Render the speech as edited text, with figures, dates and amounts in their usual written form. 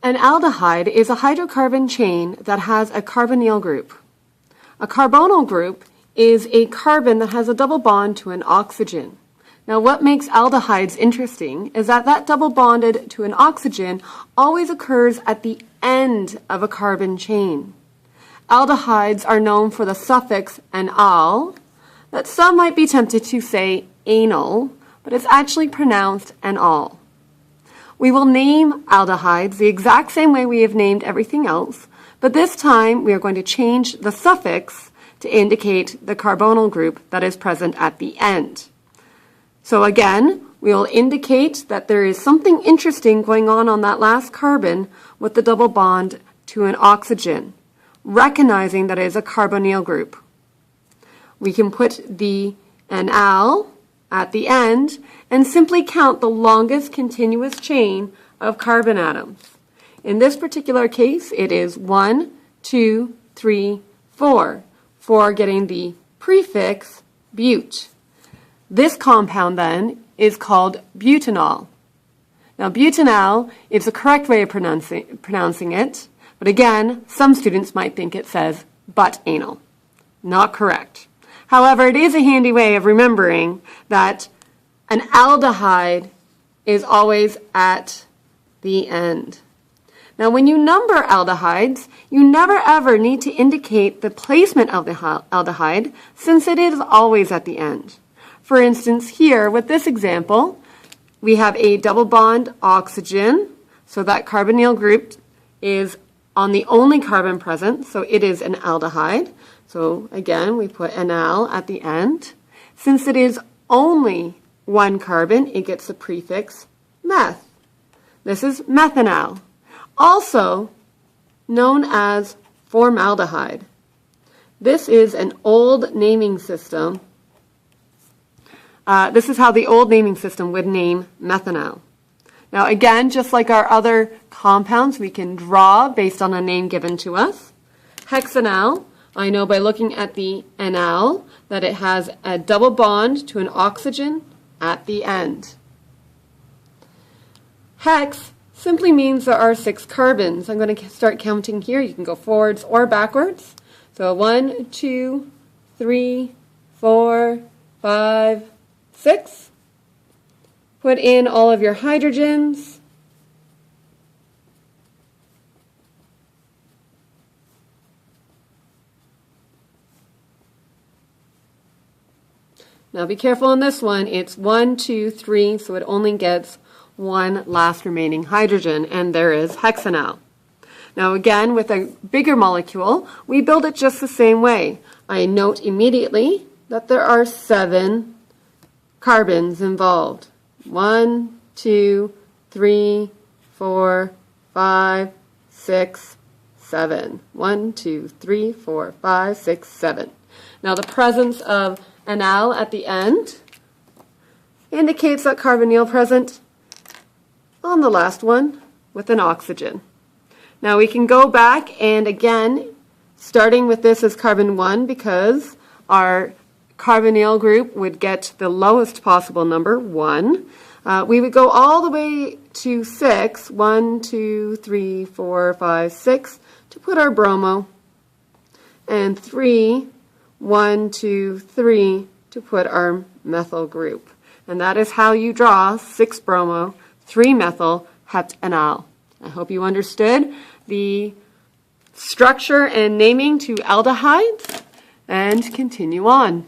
An aldehyde is a hydrocarbon chain that has a carbonyl group. A carbonyl group is a carbon that has a double bond to an oxygen. Now, what makes aldehydes interesting is that that double bonded to an oxygen always occurs at the end of a carbon chain. Aldehydes are known for the suffix -al, that some might be tempted to say anal, but it's actually pronounced -al. We will name aldehydes the exact same way we have named everything else, but this time we are going to change the suffix to indicate the carbonyl group that is present at the end. So again, we will indicate that there is something interesting going on that last carbon with the double bond to an oxygen, recognizing that it is a carbonyl group. We can put the -al at the end and simply count the longest continuous chain of carbon atoms. In this particular case, it is 1, 2, 3, 4, for getting the prefix but. This compound then is called butanol. Now, butanol is the correct way of pronouncing it, but again, some students might think it says but-anal. Not correct. However, it is a handy way of remembering that an aldehyde is always at the end. Now, when you number aldehydes, you never ever need to indicate the placement of the aldehyde since it is always at the end. For instance, here with this example, we have a double bond oxygen, so that carbonyl group is on the only carbon present, so it is an aldehyde. So again, we put -al at the end. Since it is only one carbon, it gets the prefix meth. This is methanol, also known as formaldehyde. This is an old naming system. This is how the old naming system would name methanol. Now again, just like our other compounds, we can draw based on a name given to us. Hexanol, I know by looking at the -al that it has a double bond to an oxygen at the end. Hex simply means there are 6 carbons. I'm going to start counting here. You can go forwards or backwards. So 1, 2, 3, 4, 5, 6. Put in all of your hydrogens. Now be careful on this one. It's 1, 2, 3, so it only gets one last remaining hydrogen, and there is hexanol. Now again, with a bigger molecule, we build it just the same way. I note immediately that there are 7 carbons involved. 1, 2, 3, 4, 5, 6, 7. 1, 2, 3, 4, 5, 6, 7. Now the presence of -al at the end indicates that carbonyl present on the last one with an oxygen. Now we can go back and again, starting with this as carbon 1 because our carbonyl group would get the lowest possible number, 1. We would go all the way to 6, 1, 2, 3, 4, 5, 6, to put our bromo, and 3, 1, 2, 3, to put our methyl group. And that is how you draw 6 bromo, 3 methyl, hetanol. I hope you understood the structure and naming to aldehydes, and continue on.